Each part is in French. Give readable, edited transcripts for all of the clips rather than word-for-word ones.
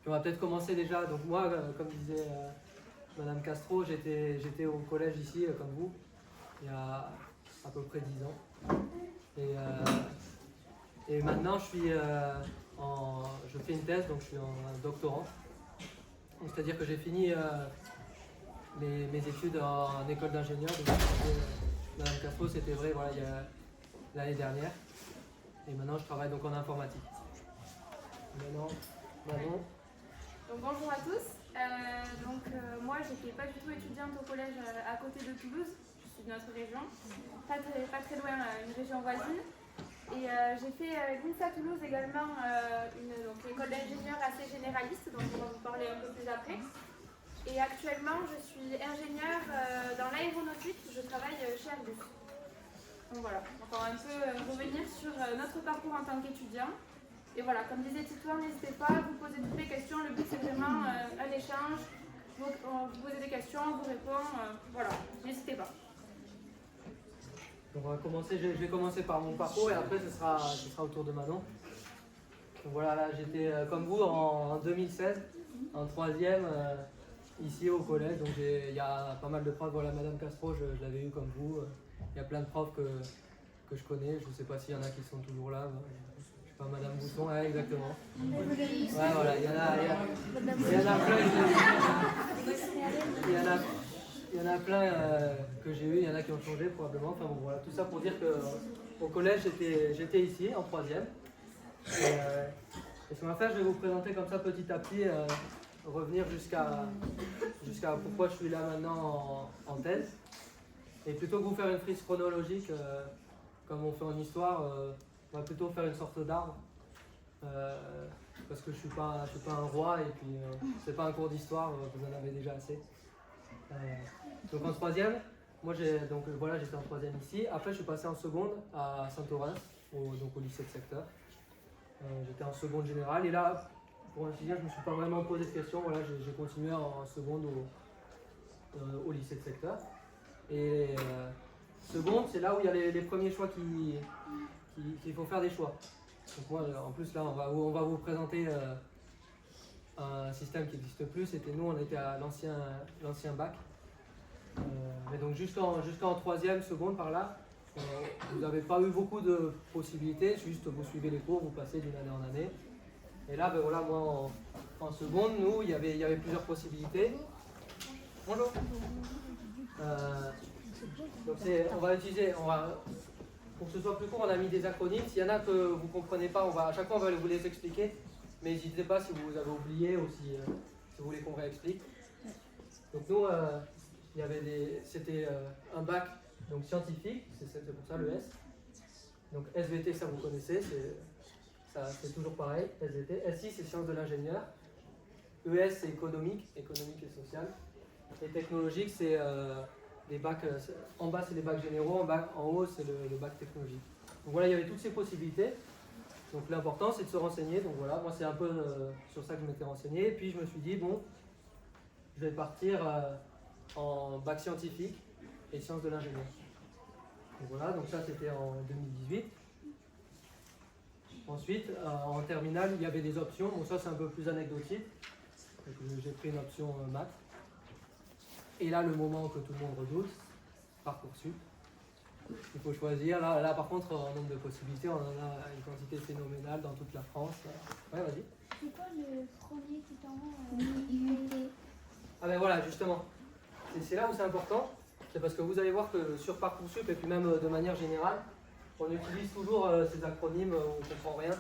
Puis on va peut-être commencer déjà. Donc moi, comme disait Madame Castro, j'étais au collège ici, comme vous, il y a à peu près 10 ans. Et maintenant, je fais une thèse, donc je suis en doctorant. C'est-à-dire que j'ai fini mes études en école d'ingénieur. Donc, Madame Castro, c'était vrai, voilà, il y a l'année dernière. Et maintenant, je travaille donc en informatique. Maintenant, Manon. Donc bonjour à tous. Moi, j'étais pas du tout étudiante au collège à côté de Toulouse. Je suis de notre région, pas très loin, une région voisine. Et j'ai fait l'INSA Toulouse également, une école d'ingénieur assez généraliste, dont on va vous parler un peu plus après. Et actuellement, je suis ingénieure dans l'aéronautique, je travaille chez Airbus. Donc voilà, on va un peu revenir sur notre parcours en tant qu'étudiant. Et voilà, comme disait Titouan, n'hésitez pas à vous poser toutes les questions. Le but, c'est vraiment un échange. Vous posez des questions, on vous répond. Voilà, n'hésitez pas. Donc on va commencer, je vais commencer par mon parcours et après ce sera au tour de Manon. Donc voilà, là j'étais comme vous en 2016, en troisième, ici au collège. Donc il y a pas mal de profs. Voilà, Madame Castro, je l'avais eu comme vous. Il y a plein de profs que je connais. Je ne sais pas s'il y en a qui sont toujours là. Je sais pas, Madame Bousson, ouais, exactement. Ouais, voilà, il y en a plein. Il y en a plein que j'ai eu, il y en a qui ont changé probablement. Enfin bon, voilà, tout ça pour dire qu'au collège, j'étais ici en troisième. Et ce qu'on va faire, je vais vous présenter comme ça petit à petit, revenir jusqu'à pourquoi je suis là maintenant en thèse. Et plutôt que vous faire une frise chronologique, comme on fait en histoire, on va plutôt faire une sorte d'arbre. Parce que je suis pas un roi et puis c'est pas un cours d'histoire, vous en avez déjà assez. Donc en troisième, moi j'étais en troisième ici. Après je suis passé en seconde à Saint-Orens, donc au lycée de secteur. J'étais en seconde générale et là, pour ainsi dire, je ne me suis pas vraiment posé de questions. Voilà, j'ai continué en seconde au lycée de secteur. Et seconde, c'est là où il y a les premiers choix qu'il faut faire des choix. Donc moi, en plus là, on va vous présenter un système qui n'existe plus. C'était nous, on était à l'ancien bac. Mais donc jusqu'en troisième, seconde par là, vous n'avez pas eu beaucoup de possibilités. Juste vous suivez les cours, vous passez d'une année en année. Et là, ben voilà, moi en seconde, nous, il y avait plusieurs possibilités. Bonjour. Donc pour que ce soit plus court, on a mis des acronymes. S'il y en a que vous ne comprenez pas, à chaque fois on va vous les expliquer. Mais n'hésitez pas si vous avez oublié ou si vous voulez qu'on réexplique. Donc nous, c'était un bac donc scientifique, c'est pour ça le S. Donc SVT, ça vous connaissez, c'est toujours pareil, SVT. SI, c'est sciences de l'ingénieur. ES, c'est économique et social. Et technologique, c'est les bacs, en bas c'est les bacs généraux, en haut c'est le bac technologique. Donc voilà, il y avait toutes ces possibilités. Donc l'important c'est de se renseigner. Donc voilà, moi c'est un peu sur ça que je m'étais renseigné. Et puis je me suis dit, bon, je vais partir en bac scientifique et sciences de l'ingénieur. Donc voilà, donc ça c'était en 2018. Ensuite, en terminale, il y avait des options. Bon, ça c'est un peu plus anecdotique. J'ai pris une option maths. Et là, le moment que tout le monde redoute, Parcoursup. Il faut choisir. Là, par contre, en nombre de possibilités, on en a une quantité phénoménale dans toute la France. Ouais, vas-y. C'est quoi le premier qui est en haut Ah ben voilà, justement. C'est là où c'est important. C'est parce que vous allez voir que sur Parcoursup, et puis même de manière générale, on utilise toujours ces acronymes où on ne comprend rien.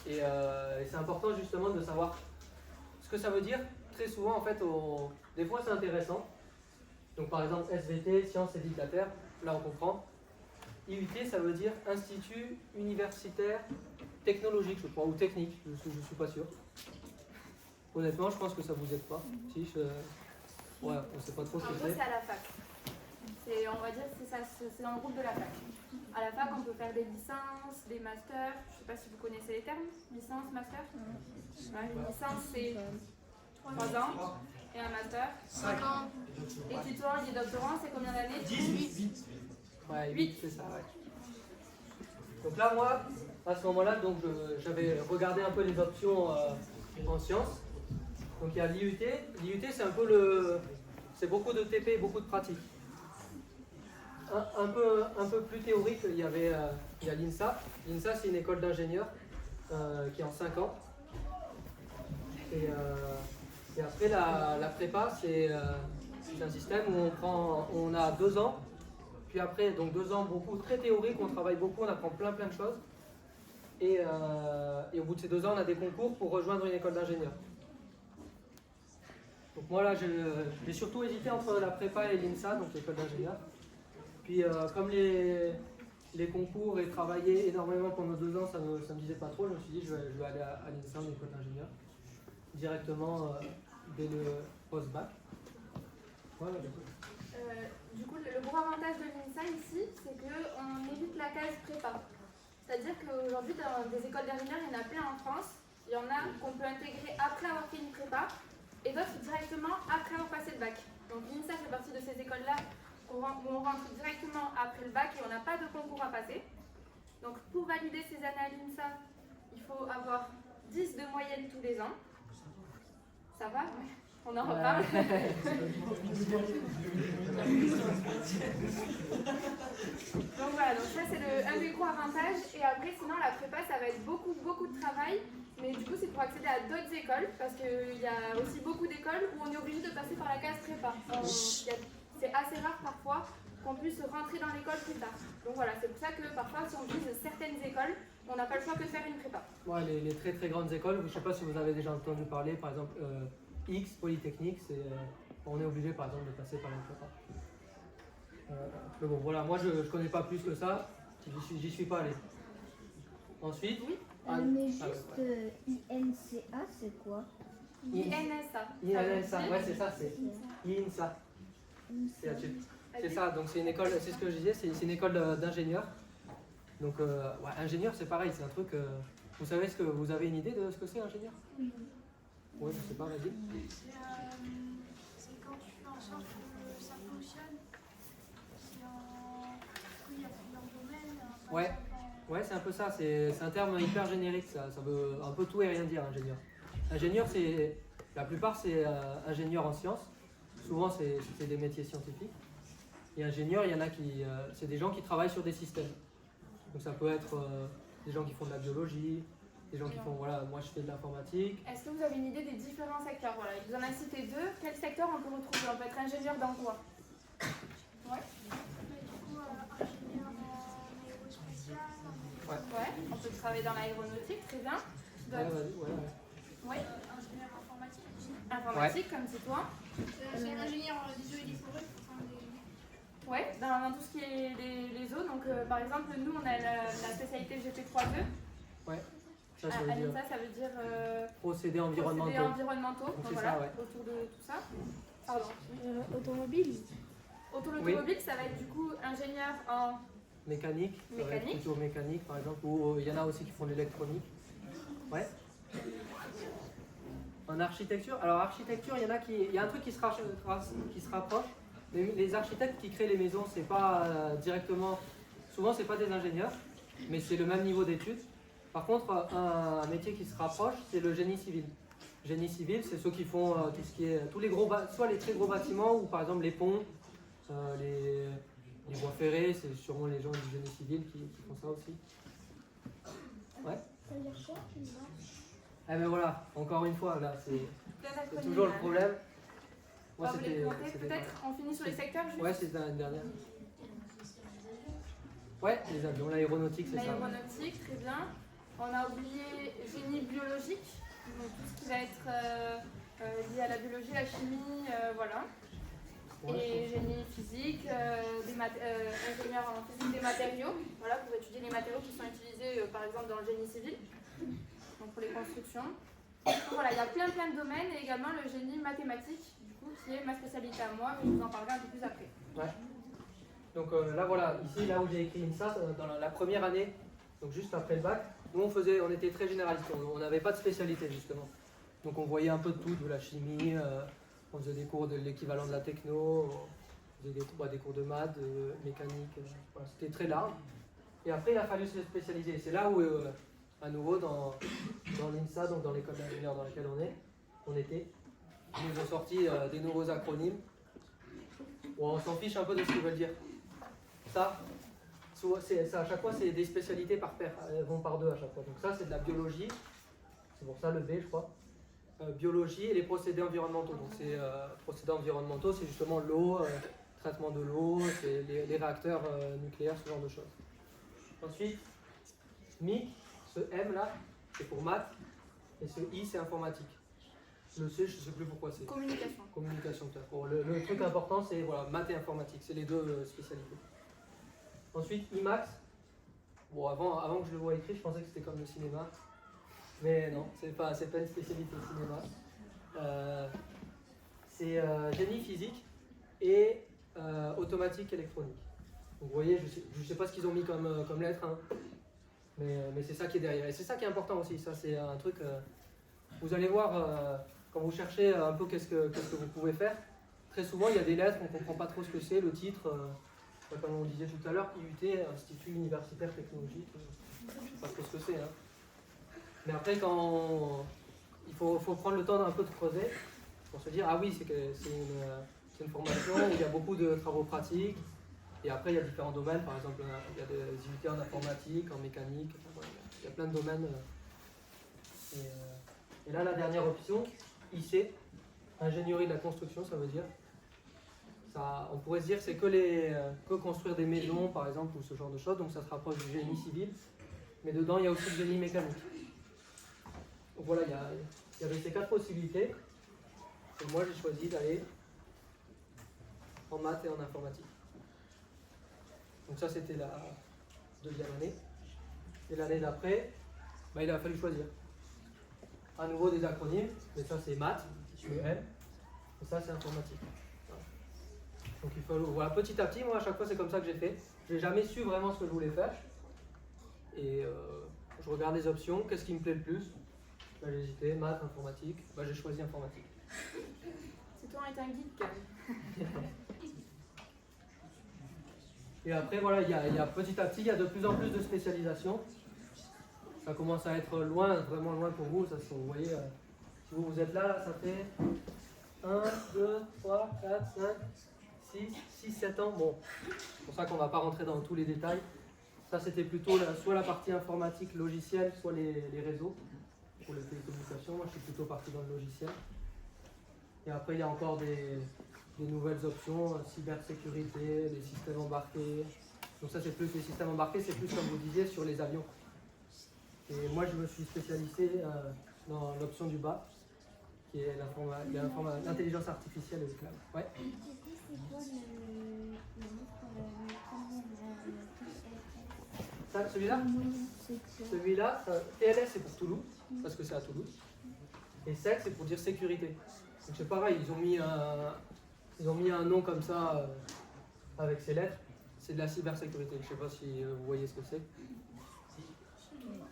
Et c'est important justement de savoir ce que ça veut dire. Très souvent, en fait, des fois c'est intéressant. Donc par exemple, SVT, sciences éducataires, là on comprend. IUT, ça veut dire Institut Universitaire Technologique, je crois, ou technique, je ne suis pas sûr. Honnêtement, je pense que ça vous aide pas. Si, ouais, on ne sait pas trop ce que c'est. En gros, c'est à la fac. On va dire c'est dans le groupe de la fac. À la fac, on peut faire des licences, des masters. Je ne sais pas si vous connaissez les termes. Licence, master. Une licence, c'est 3 ans. Et un master 5 ans. Et tutorat et doctorant, c'est combien d'années? 18. Ouais, 8, c'est ça, ouais. Donc là, moi, à ce moment-là, j'avais regardé un peu les options en sciences. Donc il y a l'IUT. L'IUT, c'est un peu c'est beaucoup de TP, beaucoup de pratique. Un peu plus théorique, il y a l'INSA. L'INSA, c'est une école d'ingénieurs qui est en 5 ans. Et après, la prépa, c'est un système où on a 2 ans. Puis après, donc 2 ans beaucoup très théorique, on travaille beaucoup, on apprend plein de choses. Et au bout de ces 2 ans, on a des concours pour rejoindre une école d'ingénieur. Donc moi là, j'ai surtout hésité entre la prépa et l'INSA, donc l'école d'ingénieur. Puis comme les concours et travailler énormément pendant 2 ans, ça me disait pas trop, je me suis dit je vais aller à l'INSA, une école d'ingénieur, directement dès le post-bac. Voilà, Du coup, le gros avantage de l'INSA ici, c'est qu'on évite la case prépa. C'est-à-dire qu'aujourd'hui, dans des écoles d'ingénieurs, il y en a plein en France. Il y en a qu'on peut intégrer après avoir fait une prépa et d'autres directement après avoir passé le bac. Donc l'INSA fait partie de ces écoles-là où on rentre directement après le bac et on n'a pas de concours à passer. Donc pour valider ces années à l'INSA, il faut avoir 10 de moyenne tous les ans. Ça va? On en reparle. Donc voilà, donc ça c'est un des gros avantages. Et après, sinon, la prépa, ça va être beaucoup de travail. Mais du coup, c'est pour accéder à d'autres écoles. Parce qu'il y a aussi beaucoup d'écoles où on est obligé de passer par la case prépa. C'est assez rare parfois qu'on puisse rentrer dans l'école plus tard. Donc voilà, c'est pour ça que parfois, si on vise certaines écoles, on n'a pas le choix que de faire une prépa. Ouais, les très grandes écoles, je ne sais pas si vous avez déjà entendu parler, par exemple X, Polytechnique, on est obligé par exemple de passer par une prépa. Mais bon, voilà, moi je ne connais pas plus que ça, j'y suis pas allé. Ensuite, oui. Mais juste INCA, c'est quoi? INSA. INSA, ouais, c'est ça, c'est INSA. C'est ça, donc c'est une école, c'est ce que je disais, c'est une école d'ingénieurs. Donc, ouais, ingénieur, c'est pareil, c'est un truc. Vous savez vous avez une idée de ce que c'est ingénieur? Oui. Ouais, je sais pas, vas-y. C'est quand tu fais en sorte que ça fonctionne. Il y a plusieurs domaines. Ouais. Ouais, c'est un peu ça, c'est un terme hyper générique, ça veut un peu tout et rien dire, ingénieur. Ingénieur, la plupart c'est ingénieur en sciences, souvent c'est des métiers scientifiques. Et ingénieur, il y en a c'est des gens qui travaillent sur des systèmes. Donc ça peut être des gens qui font de la biologie, des gens qui font, voilà, moi je fais de l'informatique. Est-ce que vous avez une idée des différents secteurs? Voilà, il vous en a cité 2. Quel secteur on peut retrouver? On peut être ingénieur dans quoi? Ouais. Ingénieur en aérospatial. Ouais, on peut travailler dans l'aéronautique, très bien. Ouais. Ingénieur informatique. Informatique, comme c'est toi. C'est un ingénieur des eaux et des forêts. Ouais, dans tout ce qui est les eaux. Donc, par exemple, nous, on a la spécialité GP3E. Ouais. Ça À veut dire l'INSA, ça veut dire procédés environnementaux. procédés environnementaux. Donc, Donc, c'est voilà, ça, ouais. autour de tout ça. Pardon. Automobile. Autour de l'automobile, ça va être du coup ingénieur en Mécanique, ça va être plutôt mécanique par exemple, ou il y en a aussi qui font de l'électronique. Ouais. En architecture, alors architecture, il y a un truc qui se rapproche. Les architectes qui créent les maisons, c'est pas directement, souvent c'est pas des ingénieurs, mais c'est le même niveau d'études. Par contre, un métier qui se rapproche, c'est le génie civil. Génie civil, c'est ceux qui font tout ce qui est, tous les gros, soit les très gros bâtiments, ou par exemple les ponts, les voies ferrées, c'est sûrement les gens du génie civil qui font ça aussi. Ouais. Ça veut dire quoi? Eh ben voilà, encore une fois, là, c'est plein d'acronymes. toujours le problème. Moi, On va vous les compter, peut-être on finit sur les secteurs juste. Ouais, c'est une dernière. Ouais, les avions, l'aéronautique, c'est ça. L'aéronautique, très bien. On a oublié génie biologique, donc tout ce qui va être lié à la biologie, la chimie, voilà. Ouais, et génie physique, ingénieur en physique des matériaux, voilà, pour étudier les matériaux qui sont utilisés par exemple dans le génie civil, donc pour les constructions. Donc, voilà, il y a plein de domaines et également le génie mathématique, du coup, qui est ma spécialité à moi, mais je vous en parlerai un peu plus après. Ouais. Donc là voilà, ici là où j'ai écrit INSA, dans la première année, donc juste après le bac, nous on était très généralistes, on n'avait pas de spécialité justement. Donc on voyait un peu de tout, de la chimie, on faisait des cours de l'équivalent de la techno, on faisait des cours de maths, de mécanique, voilà, c'était très large. Et après il a fallu se spécialiser. C'est là où à nouveau dans l'INSA, donc dans l'école d'ingénieurs dans laquelle on était. Ils nous ont sorti des nouveaux acronymes. Bon, on s'en fiche un peu de ce qu'ils veulent dire. Ça, à chaque fois, c'est des spécialités par paire. Elles vont par deux à chaque fois. Donc ça, c'est de la biologie. C'est pour ça le B, je crois. Biologie et les procédés environnementaux. Donc procédés environnementaux, c'est justement l'eau, traitement de l'eau, c'est les réacteurs nucléaires, ce genre de choses. Ensuite, MIC, ce M là, c'est pour maths, et ce I, c'est informatique. Le C, je ne sais plus pourquoi c'est. Communication. Communication, peut-être. Bon, le truc important, c'est voilà, maths et informatique, c'est les deux spécialités. Ensuite, IMAX. Bon, avant que je le voie écrit, je pensais que c'était comme le cinéma. Mais non, c'est pas une spécialité cinéma. C'est génie physique et automatique électronique. Donc vous voyez, je sais pas ce qu'ils ont mis comme lettre, hein, mais c'est ça qui est derrière. Et c'est ça qui est important aussi, ça c'est un truc, vous allez voir, quand vous cherchez un peu qu'est-ce que vous pouvez faire, très souvent il y a des lettres, on ne comprend pas trop ce que c'est, le titre, comme on disait tout à l'heure, IUT, Institut Universitaire Technologique, je ne sais pas trop ce que c'est. Hein. Mais après, il faut prendre le temps d'un peu de creuser pour se dire, ah oui, c'est une formation où il y a beaucoup de travaux pratiques. Et après, il y a différents domaines, par exemple, il y a des unités en informatique, en mécanique, enfin, voilà, il y a plein de domaines. Et là, la dernière option, IC, ingénierie de la construction, ça veut dire. Ça, on pourrait se dire que c'est que construire des maisons, par exemple, ou ce genre de choses, donc ça se rapproche du génie civil. Mais dedans, il y a aussi le génie mécanique. Donc voilà, il y avait ces 4 possibilités. Et moi, j'ai choisi d'aller en maths et en informatique. Donc ça, c'était la deuxième année. Et l'année d'après, il a fallu choisir. À nouveau des acronymes, mais ça c'est maths, le M, et ça c'est informatique. Voilà. Donc il faut, voilà, petit à petit, moi à chaque fois c'est comme ça que j'ai fait. Je n'ai jamais su vraiment ce que je voulais faire. Et je regarde les options, qu'est-ce qui me plaît le plus. J'ai hésité, maths, informatique, j'ai choisi informatique. C'est toi est un geek quand même. Et après, voilà, il y a petit à petit, il y a de plus en plus de spécialisation. Ça commence à être loin, vraiment loin pour vous. Ça, vous voyez, si vous êtes là, ça fait 1, 2, 3, 4, 5, 6, 7 ans. Bon, c'est pour ça qu'on ne va pas rentrer dans tous les détails. Ça, c'était plutôt soit la partie informatique, logiciel, soit les réseaux pour les télécommunications. Moi, je suis plutôt parti dans le logiciel. Et après, il y a encore des nouvelles options, cybersécurité, les systèmes embarqués. Donc ça c'est plus les systèmes embarqués, c'est plus comme vous disiez sur les avions. Et moi je me suis spécialisé dans l'option du bas, qui est l'intelligence artificielle et le cloud. Ouais. Du coup, c'est quoi le Ça, celui-là, TLS c'est pour Toulouse, parce que c'est à Toulouse. Et SEC c'est pour dire sécurité. Donc c'est pareil, ils ont mis un nom comme ça avec ces lettres. C'est de la cybersécurité. Je ne sais pas si vous voyez ce que c'est.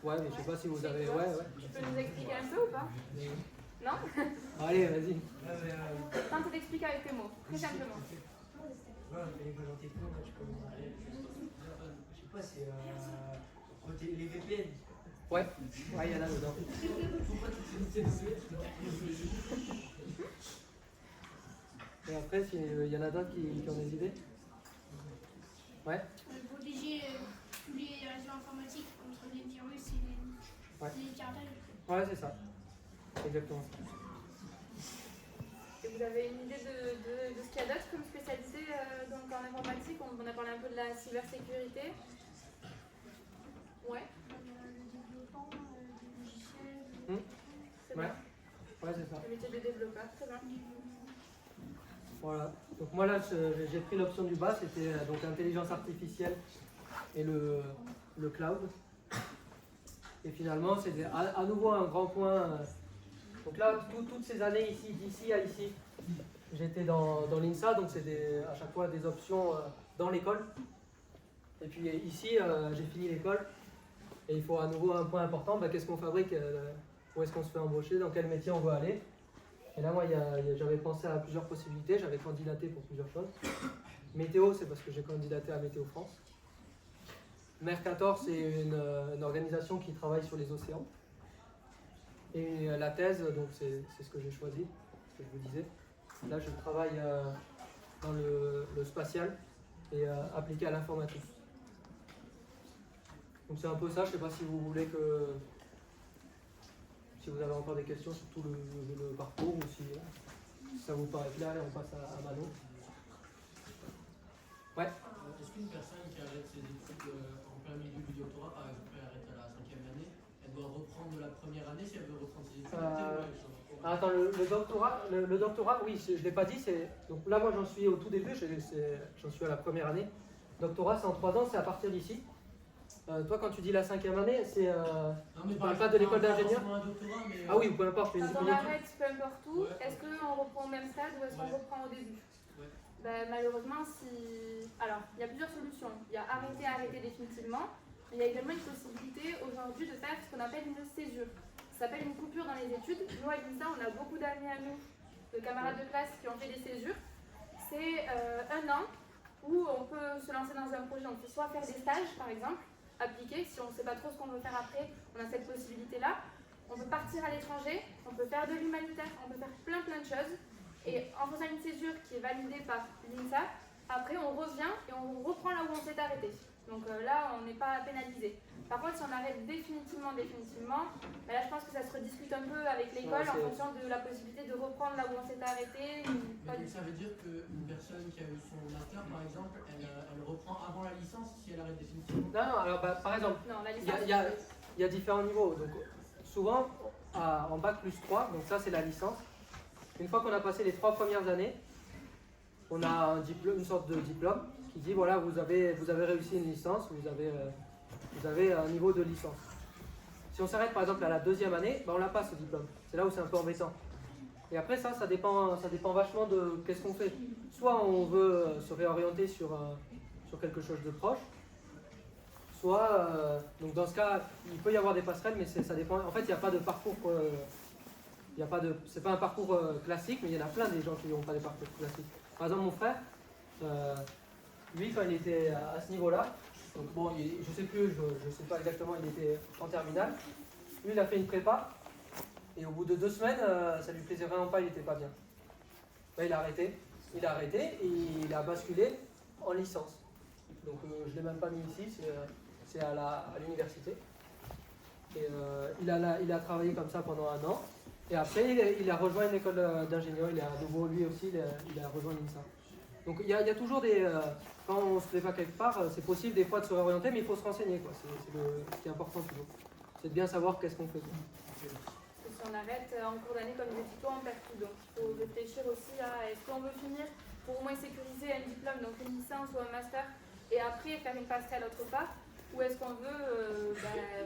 Ouais, mais je ne sais pas si vous avez. Ouais. Tu peux nous expliquer un peu ou pas? Non? Allez, vas-y. Tente de t'expliquer avec tes mots, très simplement. Ouais, les volontés techno, je sais pas, c'est les VPN. Ouais, il y en a dedans. Et après, il y en a d'autres qui ont des idées? Ouais. Protéger tous les réseaux informatiques contre les virus et les piratage. Ouais, c'est ça. Exactement. Et vous avez une idée de ce qu'il y a d'autre comme spécialité donc en informatique? On a parlé un peu de la cybersécurité. Ouais. Le développement des logiciels. C'est Ouais. bien. Ouais, c'est ça. Le métier de développeur, très bien. Voilà. Donc moi là, j'ai pris l'option du bas, c'était donc l'intelligence artificielle et le cloud. Et finalement, c'était à nouveau un grand point. Donc là, toutes ces années ici, d'ici à ici, j'étais dans l'INSA, donc c'est à chaque fois des options dans l'école. Et puis ici, j'ai fini l'école. Et il faut à nouveau un point important, qu'est-ce qu'on fabrique, où est-ce qu'on se fait embaucher, dans quel métier on veut aller. Et là, moi, j'avais pensé à plusieurs possibilités, j'avais candidaté pour plusieurs choses. Météo, c'est parce que j'ai candidaté à Météo France. Mercator, c'est une organisation qui travaille sur les océans. Et la thèse, donc c'est ce que j'ai choisi, ce que je vous disais. Là, je travaille dans le spatial et appliqué à l'informatique. Donc c'est un peu ça, je ne sais pas si vous voulez que... Si vous avez encore des questions sur tout le parcours ou si ça vous paraît clair et on passe à Manon. Ouais. Est-ce qu'une personne qui arrête ses études en plein milieu du doctorat, par exemple, elle arrête à la 5e année, elle doit reprendre de la première année si elle veut reprendre ses études Attends, le doctorat, oui, je ne l'ai pas dit. Donc là, moi, j'en suis au tout début, j'en suis à la première année. Doctorat, c'est en 3 ans, c'est à partir d'ici. Toi, quand tu dis la 5e année, c'est. Tu parles pas de l'école d'ingénieur? Ah oui, peu importe. Quand on arrête, peu importe où, est-ce qu'on reprend au même stade ou est-ce qu'on reprend au début? Ben, malheureusement, alors, il y a plusieurs solutions. Il y a arrêter définitivement, mais il y a également une possibilité aujourd'hui de faire ce qu'on appelle une césure. Ça s'appelle une coupure dans les études. Nous, avec ça, on a beaucoup d'amis à nous, de camarades de classe qui ont fait des césures. C'est 1 an où on peut se lancer dans un projet. On peut soit faire des stages, par exemple, appliquer. Si on ne sait pas trop ce qu'on veut faire après, on a cette possibilité-là. On peut partir à l'étranger, on peut faire de l'humanitaire, on peut faire plein de choses. Et en faisant une césure qui est validée par l'INSA, après on revient et on reprend là où on s'est arrêté. Donc là, on n'est pas pénalisé. Par contre, si on arrête définitivement, ben là je pense que ça se rediscute un peu avec l'école en fonction de la possibilité de reprendre là où on s'est arrêté. Mais ça veut dire qu'une personne qui a eu son master, par exemple, elle reprend avant la licence si elle arrête définitivement? Non, alors par exemple, il y a différents niveaux. Donc, souvent, en bac plus 3, donc ça c'est la licence. Une fois qu'on a passé les 3 premières années, on a un diplôme, une sorte de diplôme qui dit voilà, vous avez réussi une licence, vous avez un niveau de licence. Si on s'arrête par exemple à la 2e année, ben on l'a pas ce diplôme. C'est là où c'est un peu embêtant. Et après ça dépend vachement de qu'est-ce qu'on fait. Soit on veut se réorienter sur quelque chose de proche, soit, donc dans ce cas, il peut y avoir des passerelles, mais ça dépend. En fait, il n'y a pas de parcours. C'est pas un parcours classique, mais il y en a plein des gens qui n'ont pas des parcours classiques. Par exemple, mon frère, lui, quand il était à ce niveau-là, donc bon, je sais plus, je sais pas exactement, il était en terminale. Lui, il a fait une prépa, et au bout de 2 semaines, ça lui plaisait vraiment pas, il était pas bien. Là, il a arrêté, et il a basculé en licence. Donc, je l'ai même pas mis ici, c'est à l'université. Et il a travaillé comme ça pendant 1 an. Et après, il a rejoint une école d'ingénieur, il a à nouveau, lui aussi, il a rejoint l'INSA. Donc il y a toujours des... quand on ne se plaît pas quelque part, c'est possible des fois de se réorienter, mais il faut se renseigner, quoi. C'est ce qui est important toujours. C'est de bien savoir qu'est-ce qu'on fait. Si on arrête en cours d'année, comme je dis, on perd tout. Donc il faut réfléchir aussi à est-ce qu'on veut finir pour au moins sécuriser un diplôme, donc une licence ou un master, et après faire une passerelle autre part, ou est-ce qu'on veut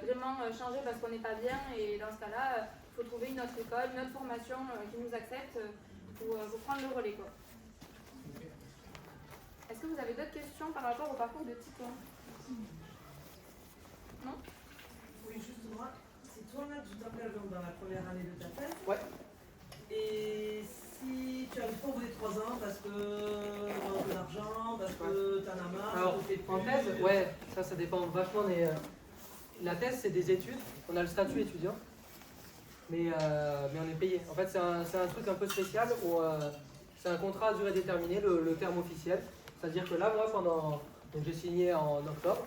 vraiment changer parce qu'on n'est pas bien, et dans ce cas-là, il faut trouver une autre école, une autre formation qui nous accepte pour prendre le relais, quoi. Est-ce que vous avez d'autres questions par rapport au parcours de Tito? Non? Oui, juste moi. C'est toi là, tu t'engages dans la première année de ta thèse. Ouais. Et si tu arrives pas au bout des 3 ans parce que manque d'argent, parce que t'en as marre, Alors, en thèse, ouais, ça dépend vachement des... La thèse, c'est des études. On a le statut étudiant, mais on est payé. En fait, c'est un truc un peu spécial où c'est un contrat à durée déterminée, le terme officiel. C'est-à-dire que là, moi, donc j'ai signé en octobre,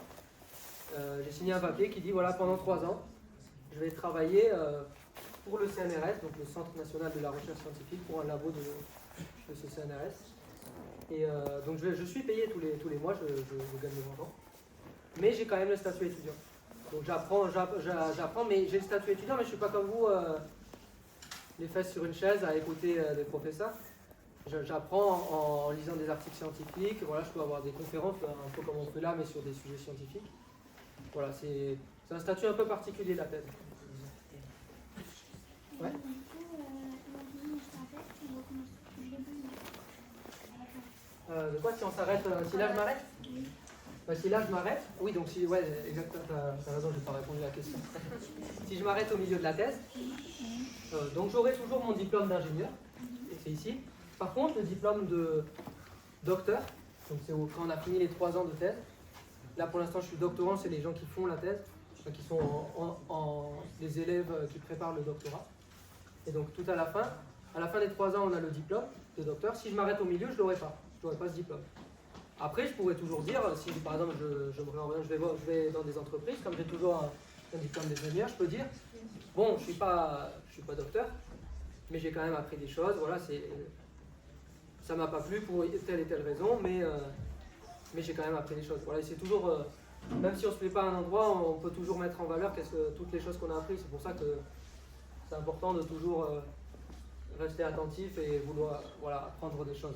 j'ai signé un papier qui dit, voilà, pendant 3 ans, je vais travailler pour le CNRS, donc le Centre National de la Recherche Scientifique, pour un labo de ce CNRS. Et donc je suis payé tous les mois, je gagne mon argent. Mais j'ai quand même le statut étudiant. Donc j'apprends, mais j'ai le statut étudiant, mais je ne suis pas comme vous, les fesses sur une chaise à écouter des professeurs. J'apprends en lisant des articles scientifiques, voilà, je peux avoir des conférences, un peu comme on fait là, mais sur des sujets scientifiques. Voilà, c'est un statut un peu particulier, la thèse. Ouais. De quoi si on s'arrête, si là je m'arrête? Si là je m'arrête, oui, donc si, ouais, exactement, t'as raison, je n'ai pas répondu à la question. Si je m'arrête au milieu de la thèse, donc j'aurai toujours mon diplôme d'ingénieur, et c'est ici. Par contre, le diplôme de docteur, donc c'est quand on a fini les 3 ans de thèse, Là pour l'instant je suis doctorant, c'est les gens qui font la thèse, qui sont les élèves qui préparent le doctorat. Et donc tout à la fin des 3 ans on a le diplôme de docteur. Si je m'arrête au milieu, je l'aurai pas ce diplôme. Après je pourrais toujours dire, si par exemple je me réoriente, je vais dans des entreprises, comme j'ai toujours un diplôme d'ingénieur, je peux dire, bon je suis pas docteur, mais j'ai quand même appris des choses, voilà, ça m'a pas plu pour telle et telle raison, mais j'ai quand même appris des choses. Voilà, c'est toujours, même si on se plaît pas à un endroit, on peut toujours mettre en valeur toutes les choses qu'on a apprises. C'est pour ça que c'est important de toujours rester attentif et vouloir apprendre des choses.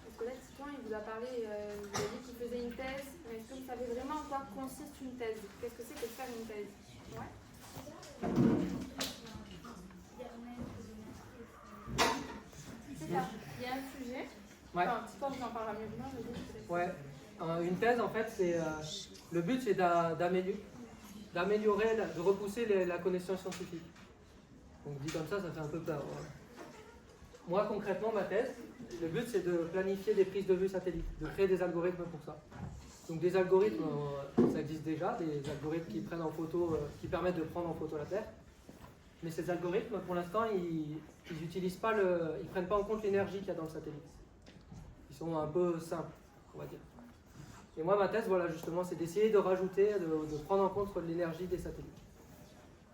Parce que là, Titouan, il vous a parlé, vous avez dit qu'il faisait une thèse, mais est-ce que vous savez vraiment en quoi consiste une thèse? Qu'est-ce que c'est que de faire une thèse? Ouais. C'est ça, il y a un sujet. Ouais. Enfin, Titouan vous en parlera mieux que moi, je dis. Ouais. Une thèse, en fait, le but, c'est d'améliorer, de repousser la connaissance scientifique. Donc dit comme ça fait un peu peur. Voilà. Moi, concrètement, ma thèse, le but, c'est de planifier des prises de vue satellites, de créer des algorithmes pour ça. Donc des algorithmes, ça existe déjà, des algorithmes qui prennent en photo, qui permettent de prendre en photo la Terre. Mais ces algorithmes, pour l'instant, ils prennent pas en compte l'énergie qu'il y a dans le satellite. Ils sont un peu simples, on va dire. Et moi, ma thèse, voilà, justement, c'est d'essayer de rajouter, de prendre en compte l'énergie des satellites.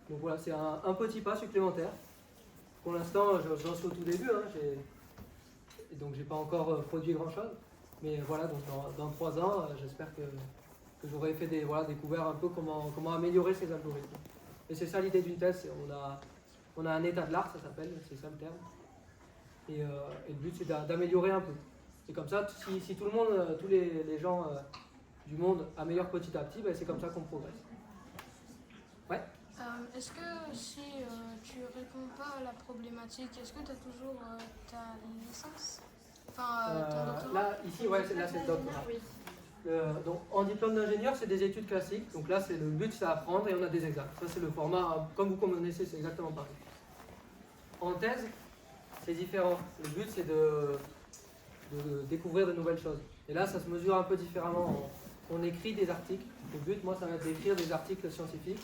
Donc voilà, c'est un petit pas supplémentaire. Pour l'instant, j'en suis au tout début, hein, et donc j'ai pas encore produit grand-chose. Mais voilà, donc dans 3 ans, j'espère que j'aurai fait découvert un peu comment améliorer ces algorithmes. Et c'est ça l'idée d'une thèse, on a un état de l'art, ça s'appelle, c'est ça le terme. Et le but, c'est d'améliorer un peu. Et comme ça, si tout le monde, tous les gens du monde améliorent petit à petit, ben c'est comme ça qu'on progresse. Ouais. Est-ce que si tu réponds pas à la problématique, est-ce que tu as toujours ta licence? Enfin, ton doctorat? Là, ici, ouais, là c'est le doctorat. Oui. Donc, en diplôme d'ingénieur, c'est des études classiques. Donc là, le but, c'est d'apprendre et on a des examens. Ça, c'est le format, comme vous connaissez, c'est exactement pareil. En thèse, c'est différent. Le but, c'est de découvrir de nouvelles choses. Et là, ça se mesure un peu différemment. On écrit des articles. Le but, moi, ça va être d'écrire des articles scientifiques.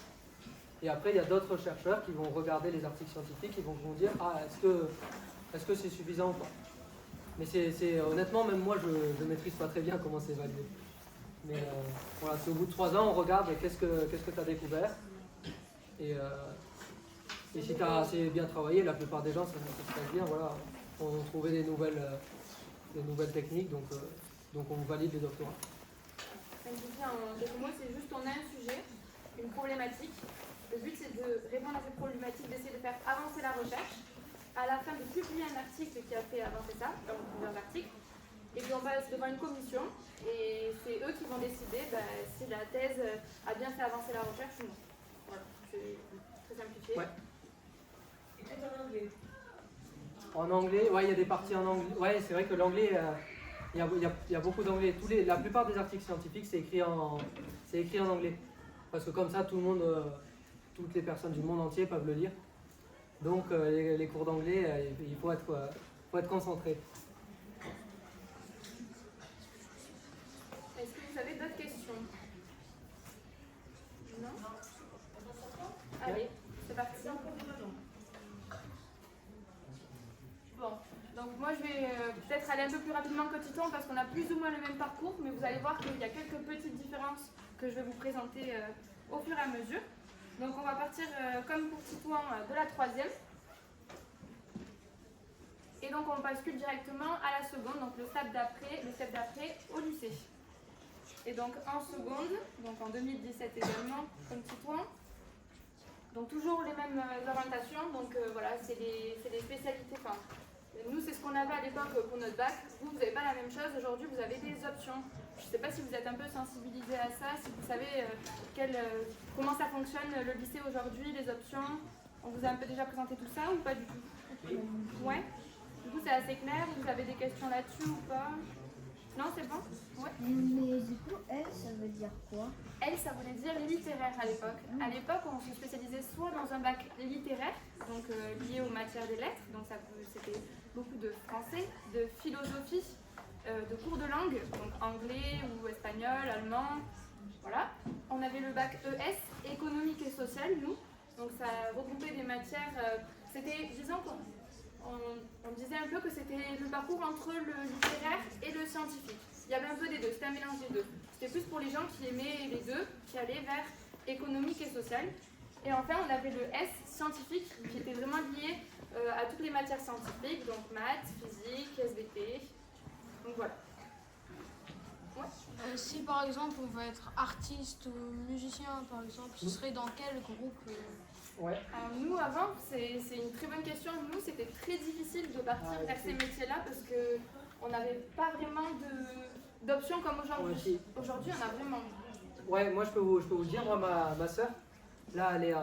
Et après, il y a d'autres chercheurs qui vont regarder les articles scientifiques et vont dire « Ah, est-ce que c'est suffisant ou pas ?» Mais honnêtement, même moi, je ne maîtrise pas très bien comment c'est évalué. Mais voilà, c'est au bout de 3 ans, on regarde qu'est-ce que tu as découvert. Et si tu as assez bien travaillé, la plupart des gens, ça se passe bien. Voilà, on trouvait des nouvelles techniques, donc on valide les doctorats. Comme je dis en quelques mots, c'est juste on a un sujet, une problématique. Le but, c'est de répondre à cette problématique, d'essayer de faire avancer la recherche. À la fin, de publier un article qui a fait avancer ça, donc plusieurs articles. Et puis on passe devant une commission et c'est eux qui vont décider si la thèse a bien fait avancer la recherche ou non. Voilà, c'est très simplifié. Ouais. Et tout en anglais. En anglais, ouais, il y a des parties en anglais. Ouais, c'est vrai que l'anglais, il y a beaucoup d'anglais. La plupart des articles scientifiques, c'est écrit en anglais. Parce que comme ça, tout le monde, toutes les personnes du monde entier peuvent le lire. Donc les cours d'anglais, il faut être concentré. Est-ce que vous avez d'autres questions? Non? Allez, c'est parti. Bon, donc moi je vais peut-être aller un peu plus rapidement que Titouan parce qu'on a plus ou moins le même parcours, mais vous allez voir qu'il y a quelques petites différences que je vais vous présenter au fur et à mesure. Donc on va partir comme pour Titouan de la 3e. Et donc on bascule directement à la seconde, donc le step d'après au lycée. Et donc en seconde, donc en 2017 également, comme Titouan. Donc toujours les mêmes orientations, donc voilà, c'est des spécialités. Enfin, nous c'est ce qu'on avait à l'époque pour notre bac. Vous n'avez pas la même chose, aujourd'hui vous avez des options. Je ne sais pas si vous êtes un peu sensibilisé à ça, si vous savez comment ça fonctionne le lycée aujourd'hui, les options. On vous a un peu déjà présenté tout ça ou pas du tout? Oui. Ouais. Du coup c'est assez clair, vous avez des questions là-dessus ou pas? Non, c'est bon? Ouais. Mais du coup, L, ça veut dire quoi? L, ça voulait dire littéraire à l'époque. À l'époque, on se spécialisait soit dans un bac littéraire, donc lié aux matières des lettres, donc c'était beaucoup de français, de philosophie, de cours de langue, donc anglais ou espagnol, allemand, voilà. On avait le bac ES, économique et social, nous. Donc ça regroupait des matières, c'était, disons on disait un peu que c'était le parcours entre le littéraire et le scientifique. Il y avait un peu des deux, c'était un mélange des deux. C'était plus pour les gens qui aimaient les deux, qui allaient vers économique et social. Et enfin, on avait le S, scientifique, qui était vraiment lié à toutes les matières scientifiques, donc maths, physique, SVT. Donc voilà. Ouais. Si par exemple on veut être artiste ou musicien, par exemple, ce serait dans quel groupe Ouais. Alors nous, avant, c'est une très bonne question. Nous, c'était très difficile de partir vers ces métiers-là parce qu'on n'avait pas vraiment d'options comme aujourd'hui. Ouais, Aujourd'hui, on a vraiment. Ouais, moi je peux vous le dire, moi ma soeur, là elle est,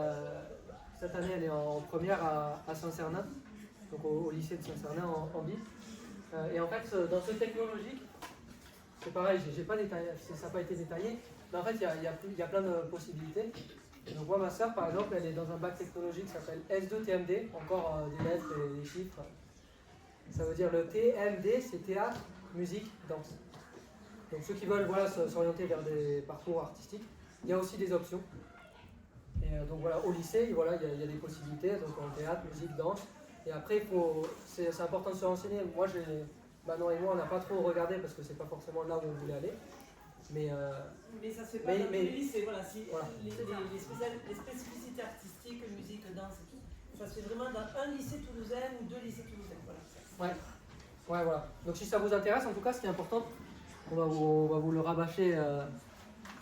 cette année elle est en première à Saint-Cernin, donc au lycée de Saint-Cernin en Bise. Et en fait dans ce technologique, c'est pareil, j'ai pas détaillé, ça n'a pas été détaillé, mais en fait il y a plein de possibilités. Et donc moi ma soeur par exemple elle est dans un bac technologique qui s'appelle S2 TMD, encore des lettres et des chiffres. Ça veut dire le TMD c'est théâtre, musique, danse. Donc ceux qui veulent voilà, s'orienter vers des parcours artistiques, il y a aussi des options. Et donc voilà, au lycée, voilà, il y a des possibilités, donc en théâtre, musique, danse. Et après, c'est important de se renseigner. Moi, Manon et moi, on n'a pas trop regardé parce que c'est pas forcément là où on voulait aller. Mais ça se fait pas dans tous les lycées, voilà. Voilà. Les spécificités artistiques, musique, danse et tout, ça se fait vraiment dans un lycée toulousain ou deux lycées toulousains. Voilà. Ouais, voilà. Donc si ça vous intéresse, en tout cas, ce qui est important, on va vous le rabâcher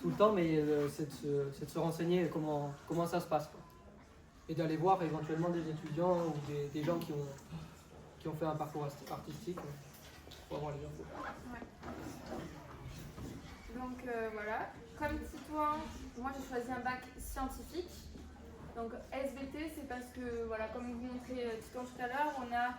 tout le temps, mais c'est de se renseigner comment ça se passe, quoi. Et d'aller voir éventuellement des étudiants ou des gens qui ont fait un parcours artistique pour avoir les infos. Ouais. Donc voilà, comme Titouan, moi j'ai choisi un bac scientifique. Donc SVT, c'est parce que, voilà, comme vous montrait Titouan tout à l'heure, on a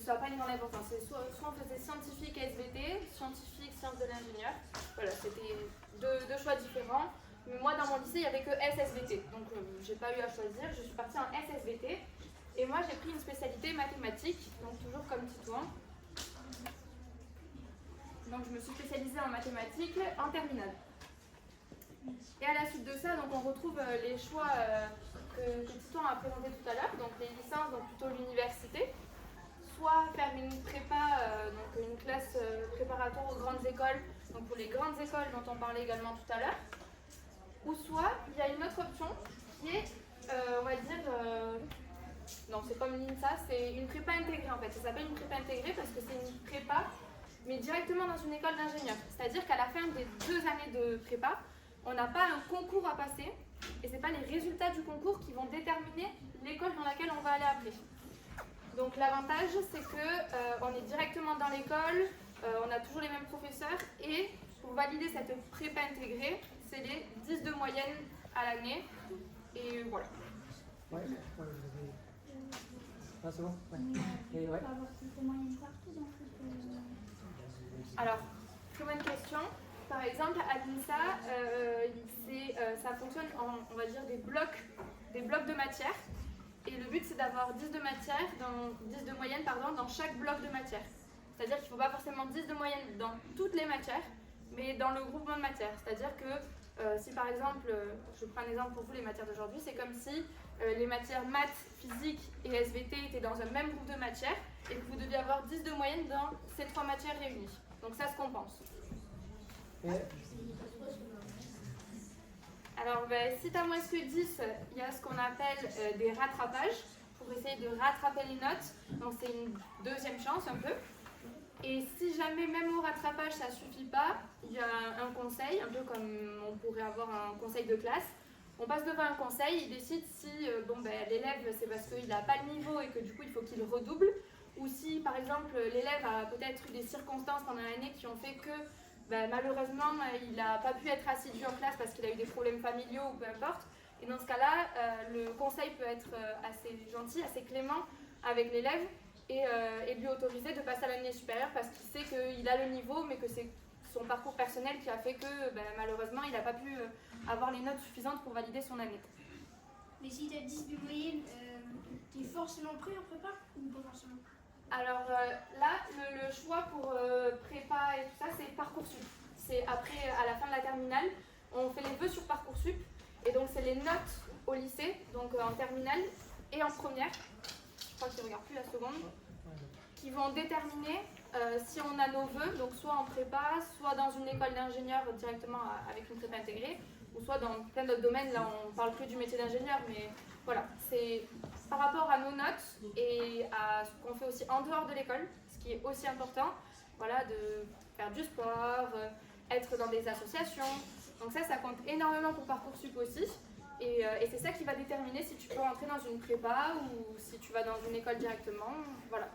ça n'a pas une grande importance. Soit on faisait scientifique SVT, scientifique sciences de l'ingénieur. Voilà, c'était deux choix différents. Mais moi, dans mon lycée, il n'y avait que SSVT. Donc, j'ai pas eu à choisir. Je suis partie en SSVT. Et moi, j'ai pris une spécialité mathématiques. Donc, toujours comme Titouan. Donc, je me suis spécialisée en mathématiques en terminale. Et à la suite de ça, donc, on retrouve les choix que Titouan a présentés tout à l'heure. Donc, les licences, donc plutôt l'université. Soit faire une prépa, donc une classe préparatoire aux grandes écoles, donc pour les grandes écoles dont on parlait également tout à l'heure. Ou soit, il y a une autre option qui est, on va dire, non c'est comme l'INSA, c'est une prépa intégrée en fait. Ça s'appelle une prépa intégrée parce que c'est une prépa, mais directement dans une école d'ingénieur. C'est-à-dire qu'à la fin des 2 années de prépa, on n'a pas un concours à passer et ce n'est pas les résultats du concours qui vont déterminer l'école dans laquelle on va aller après. Donc l'avantage, c'est qu'on est directement dans l'école, on a toujours les mêmes professeurs et pour valider cette prépa intégrée, c'est les 10 de moyenne à l'année et voilà. Ouais, ah, c'est bon. Ouais. Et ouais. On peut avoir quelques moyennes partout dans cette... Alors, très bonne question. Par exemple, à l'INSA, ça fonctionne en, on va dire, des blocs de matière. Et le but, c'est d'avoir 10 de moyenne dans chaque bloc de matière. C'est-à-dire qu'il ne faut pas forcément 10 de moyenne dans toutes les matières, mais dans le groupement de matières. C'est-à-dire que si par exemple, je prends un exemple pour vous, les matières d'aujourd'hui, c'est comme si les matières maths, physique et SVT étaient dans un même groupe de matières et que vous deviez avoir 10 de moyenne dans ces 3 matières réunies. Donc ça se compense. Ouais. Alors, si tu as moins que 10, il y a ce qu'on appelle des rattrapages pour essayer de rattraper les notes. Donc, c'est une deuxième chance un peu. Et si jamais, même au rattrapage, ça ne suffit pas, il y a un conseil, un peu comme on pourrait avoir un conseil de classe. On passe devant un conseil, il décide si l'élève, c'est parce qu'il n'a pas le niveau et que du coup, il faut qu'il redouble. Ou si, par exemple, l'élève a peut-être eu des circonstances pendant l'année qui ont fait que malheureusement, il n'a pas pu être assidu en classe parce qu'il a eu des problèmes familiaux ou peu importe. Et dans ce cas-là, le conseil peut être assez gentil, assez clément avec l'élève et lui autoriser de passer à l'année supérieure parce qu'il sait qu'il a le niveau, mais que c'est son parcours personnel qui a fait que malheureusement, il n'a pas pu avoir les notes suffisantes pour valider son année. Mais si tu as 10 de moyenne, tu es forcément prêt en prépa ou pas forcément? Alors là, le choix pour prépa et tout ça, c'est Parcoursup. C'est après, à la fin de la terminale, on fait les vœux sur Parcoursup. Et donc, c'est les notes au lycée, donc en terminale et en première. Je crois qu'ils ne regardent plus la seconde. Qui vont déterminer si on a nos vœux, donc soit en prépa, soit dans une école d'ingénieur directement avec une prépa intégrée, ou soit dans plein d'autres domaines. Là, on parle que du métier d'ingénieur, mais voilà, c'est par rapport à nos notes et à ce qu'on fait aussi en dehors de l'école, ce qui est aussi important, voilà, de faire du sport, être dans des associations. Donc ça compte énormément pour Parcoursup aussi. Et c'est ça qui va déterminer si tu peux rentrer dans une prépa ou si tu vas dans une école directement. Voilà.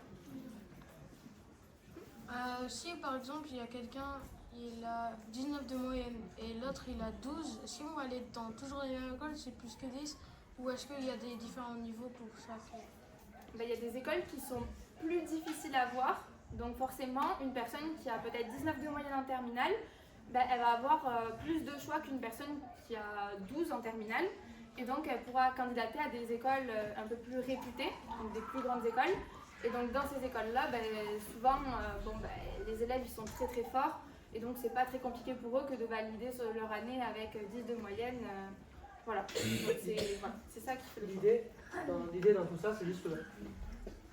Si par exemple il y a quelqu'un, il a 19 de moyenne et l'autre il a 12, si on va aller dans toujours la même école, c'est plus que 10 ou est-ce qu'il y a des différents niveaux pour chaque? Il y a des écoles qui sont plus difficiles à voir. Donc forcément, une personne qui a peut-être 19 de moyenne en terminale, elle va avoir plus de choix qu'une personne qui a 12 en terminale. Et donc elle pourra candidater à des écoles un peu plus réputées, donc des plus grandes écoles. Et donc dans ces écoles-là, souvent, les élèves ils sont très très forts. Et donc c'est pas très compliqué pour eux que de valider leur année avec 10 de moyenne. Voilà. Donc c'est ça qui fait le choix. L'idée dans tout ça, c'est juste que,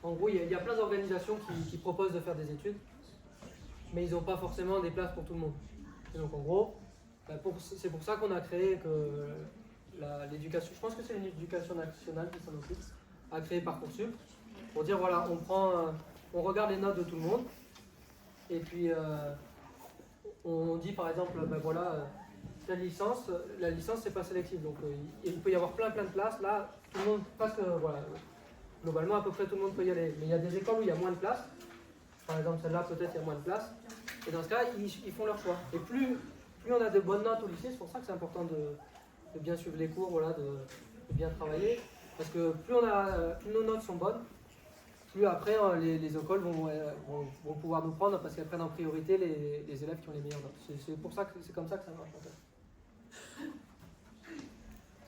en gros, il y a plein d'organisations qui proposent de faire des études, mais ils n'ont pas forcément des places pour tout le monde. Et donc en gros, c'est pour ça qu'on a créé que l'éducation, je pense que c'est l'éducation nationale qui s'en occupe, a créé Parcoursup, pour dire voilà, on regarde les notes de tout le monde, et puis on dit par exemple, la licence c'est pas sélectif, donc il peut y avoir plein de places, là, tout le monde, presque, voilà, globalement à peu près tout le monde peut y aller, mais il y a des écoles où il y a moins de places, par exemple celle-là peut-être il y a moins de places, et dans ce cas ils font leur choix, et plus on a de bonnes notes au lycée, c'est pour ça que c'est important de bien suivre les cours, voilà, de bien travailler, parce que plus nos notes sont bonnes, plus après les écoles vont pouvoir nous prendre parce qu'elles prennent en priorité les élèves qui ont les meilleures notes. C'est pour ça que c'est comme ça que ça marche en fait.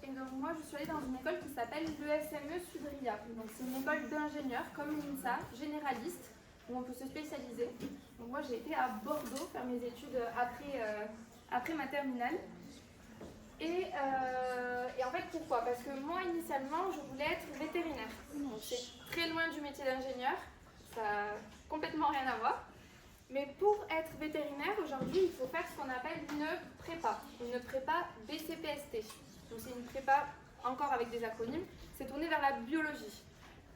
Et donc moi je suis allée dans une école qui s'appelle l'ESME Sudria. Donc c'est une école d'ingénieurs comme l'INSA, généraliste, où on peut se spécialiser. Donc moi j'ai été à Bordeaux faire mes études après ma terminale. Et en fait pourquoi? Parce que moi initialement je voulais être vétérinaire. Donc c'est très loin du métier d'ingénieur, ça n'a complètement rien à voir. Mais pour être vétérinaire aujourd'hui il faut faire ce qu'on appelle une prépa BCPST. Donc c'est une prépa encore avec des acronymes, c'est tourné vers la biologie.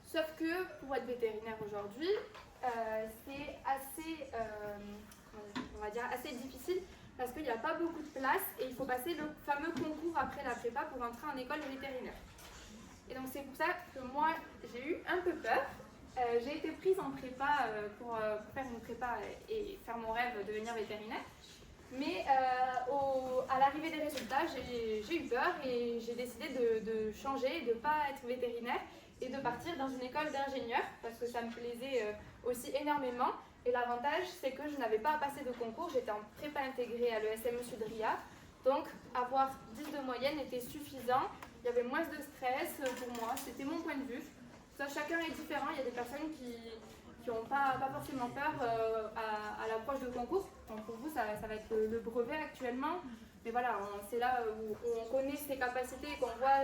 Sauf que pour être vétérinaire aujourd'hui c'est assez, on va dire assez difficile. Parce qu'il n'y a pas beaucoup de place et il faut passer le fameux concours après la prépa pour entrer en école vétérinaire. Et donc c'est pour ça que moi j'ai eu un peu peur. J'ai été prise en prépa pour faire une prépa et faire mon rêve de devenir vétérinaire. Mais à l'arrivée des résultats, j'ai eu peur et j'ai décidé de changer, de ne pas être vétérinaire et de partir dans une école d'ingénieur parce que ça me plaisait aussi énormément. Et l'avantage, c'est que je n'avais pas à passer de concours, j'étais en prépa intégrée à l'ESME Sudria. Donc, avoir 10 de moyenne était suffisant. Il y avait moins de stress pour moi, c'était mon point de vue. Ça, chacun est différent, il y a des personnes qui n'ont pas forcément peur à l'approche de concours. Donc, pour vous, ça va être le brevet actuellement. Mais voilà, c'est là où on connaît ses capacités et qu'on voit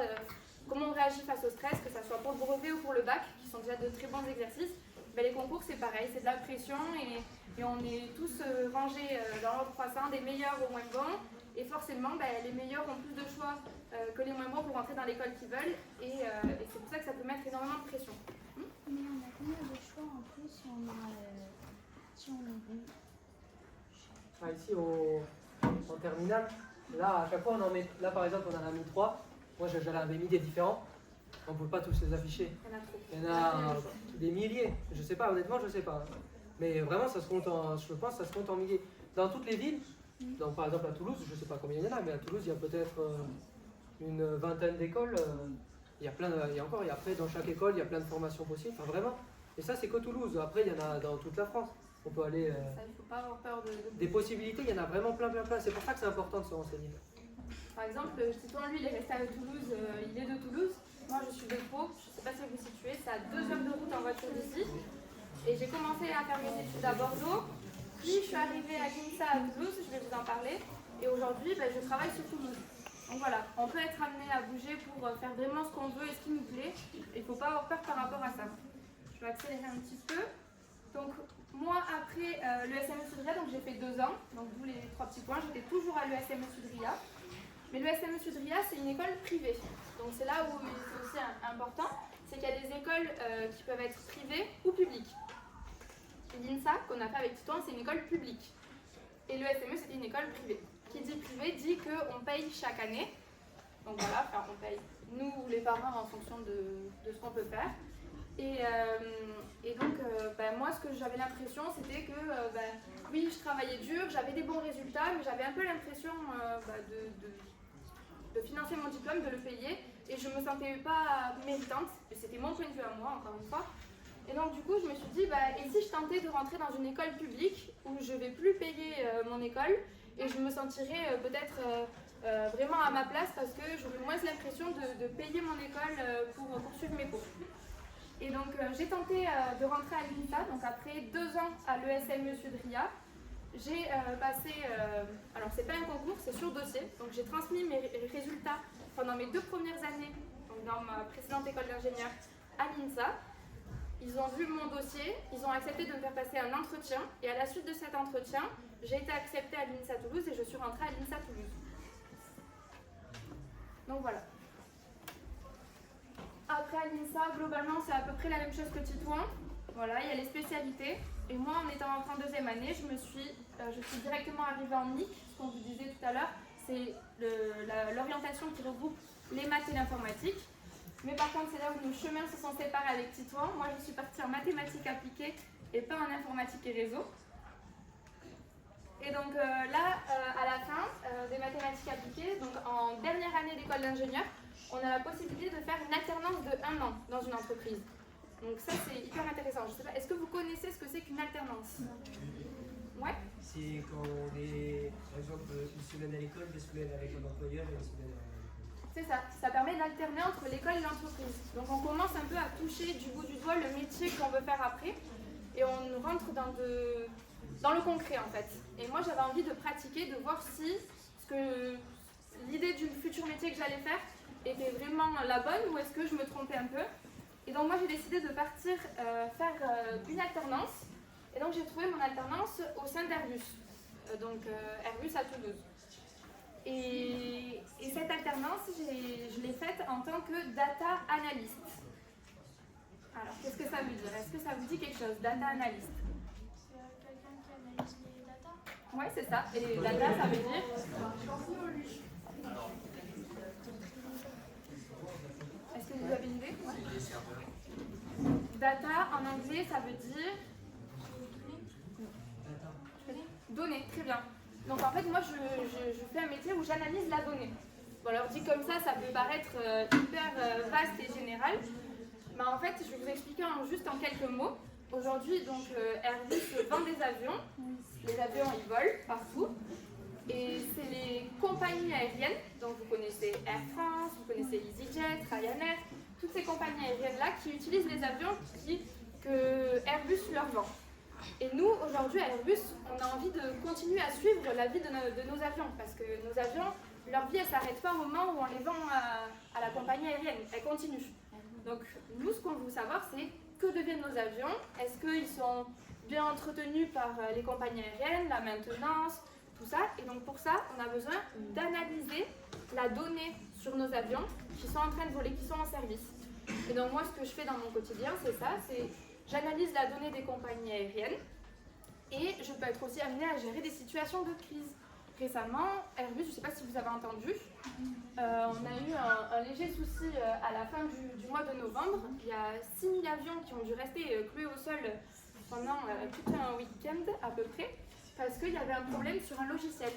comment on réagit face au stress, que ce soit pour le brevet ou pour le bac, qui sont déjà de très bons exercices. Les concours c'est pareil, c'est de la pression et on est tous rangés dans l'ordre croissant, des meilleurs aux moins bons. Et forcément, les meilleurs ont plus de choix que les moins bons pour entrer dans l'école qu'ils veulent. Et c'est pour ça que ça peut mettre énormément de pression. Mais on a combien de choix en plus si on est bon? Ici en terminale, là à chaque fois on en met, là par exemple on en a mis 3. Moi j'en avais mis des différents. On ne peut pas tous les afficher. Il y en a des milliers. Je sais pas, honnêtement, je sais pas. Mais vraiment, ça se compte je pense que ça se compte en milliers. Dans toutes les villes, donc par exemple à Toulouse, je ne sais pas combien il y en a, mais à Toulouse, il y a peut-être une vingtaine d'écoles. Il y a plein et après, dans chaque école, il y a plein de formations possibles. Enfin, vraiment. Et ça, c'est que Toulouse. Après, il y en a dans toute la France. On peut aller. Ça, il ne faut pas avoir peur des possibilités, il y en a vraiment plein. C'est pour ça que c'est important de se renseigner. Par exemple, Titouan, lui, il est resté à Toulouse, il est de Toulouse. Moi, je suis de Pau, je ne sais pas si vous vous situez, c'est à 2 heures de route en voiture d'ici. Et j'ai commencé à faire mes études à Bordeaux, puis je suis arrivée à l'INSA à Toulouse, je vais vous en parler, et aujourd'hui je travaille sur Toulouse. Donc voilà, on peut être amené à bouger pour faire vraiment ce qu'on veut et ce qui nous plaît, et il ne faut pas avoir peur par rapport à ça. Je vais accélérer un petit peu. Donc moi après l'ESME Sudria, donc j'ai fait 2 ans, donc vous les 3 petits points, j'étais toujours à l'ESME Sudria. Mais l'ESME Sudria, c'est une école privée. Donc c'est là où c'est aussi important, c'est qu'il y a des écoles qui peuvent être privées ou publiques. L'INSA, qu'on a fait avec Titouan, c'est une école publique. Et l'ESME, c'était une école privée. Qui dit privé dit qu'on paye chaque année. Donc voilà, enfin, on paye nous ou les parents en fonction de ce qu'on peut faire. Et donc, moi, ce que j'avais l'impression, c'était que oui, je travaillais dur, j'avais des bons résultats, mais j'avais un peu l'impression de financer mon diplôme, de le payer, et je ne me sentais pas méritante. Et c'était mon point de vue à moi, encore une fois. Et donc, du coup, je me suis dit, et si je tentais de rentrer dans une école publique où je ne vais plus payer mon école, et je me sentirais peut-être vraiment à ma place parce que j'aurais moins l'impression de payer mon école pour poursuivre mes cours. Et donc j'ai tenté de rentrer à l'INSA, donc après 2 ans à l'ESME Sudria, j'ai passé, alors c'est pas un concours, c'est sur dossier, donc j'ai transmis mes résultats pendant mes 2 premières années, donc dans ma précédente école d'ingénieur à l'INSA. Ils ont vu mon dossier, ils ont accepté de me faire passer un entretien, et à la suite de cet entretien, j'ai été acceptée à l'INSA Toulouse et je suis rentrée à l'INSA Toulouse. Donc voilà. Après à l'INSA, globalement, c'est à peu près la même chose que Titouan. Voilà, il y a les spécialités. Et moi, en étant rentrée en 2e année, je suis directement arrivée en MIC, ce qu'on vous disait tout à l'heure. C'est l'orientation qui regroupe les maths et l'informatique. Mais par contre, c'est là où nos chemins se sont séparés avec Titouan. Moi, je suis partie en mathématiques appliquées et pas en informatique et réseau. Et donc là, à la fin des mathématiques appliquées, donc en dernière année d'école d'ingénieur, on a la possibilité de faire une alternance de 1 an dans une entreprise. Donc ça, c'est hyper intéressant. Je sais pas, est-ce que vous connaissez ce que c'est qu'une alternance? Ouais. C'est quand on est, par exemple, une semaine à l'école, des semaines avec un employeur et une semaine à l'école. C'est ça, ça permet d'alterner entre l'école et l'entreprise. Donc on commence un peu à toucher du bout du doigt le métier qu'on veut faire après et on rentre dans le concret en fait. Et moi j'avais envie de pratiquer, de voir si l'idée du futur métier que j'allais faire était vraiment la bonne ou est-ce que je me trompais un peu. Et donc moi j'ai décidé de partir faire une alternance. Et donc j'ai trouvé mon alternance au sein d'Airbus, Airbus à Toulouse. Et cette alternance, je l'ai faite en tant que data analyst. Alors qu'est-ce que ça veut dire? Est-ce que ça vous dit quelque chose, data analyst? C'est quelqu'un qui analyse les data. Oui, c'est ça. Et data, ça veut dire? Est-ce que vous avez une idée? Ouais. Data, en anglais, ça veut dire? Données, très bien. Donc en fait, moi, je fais un métier où j'analyse la donnée. Bon, alors dit comme ça peut paraître hyper vaste et général. Mais en fait, je vais vous expliquer juste en quelques mots. Aujourd'hui, donc, Airbus vend des avions. Les avions, ils volent partout. Et c'est les compagnies aériennes, donc vous connaissez Air France, vous connaissez EasyJet, Ryanair, toutes ces compagnies aériennes-là qui utilisent les avions que Airbus leur vend. Et nous, aujourd'hui, à Airbus, on a envie de continuer à suivre la vie de nos avions, parce que nos avions, leur vie, elle ne s'arrête pas au moment où on les vend à la compagnie aérienne, elle continue. Donc, nous, ce qu'on veut savoir, c'est que deviennent nos avions, est-ce qu'ils sont bien entretenus par les compagnies aériennes, la maintenance, tout ça. Et donc, pour ça, on a besoin d'analyser la donnée sur nos avions qui sont en train de voler, qui sont en service. Et donc, moi, ce que je fais dans mon quotidien, c'est ça, j'analyse la donnée des compagnies aériennes et je peux être aussi amenée à gérer des situations de crise. Récemment, Airbus, je ne sais pas si vous avez entendu, on a eu un léger souci à la fin du mois de novembre. Il y a 6000 avions qui ont dû rester cloués au sol pendant tout un week-end à peu près parce qu'il y avait un problème sur un logiciel.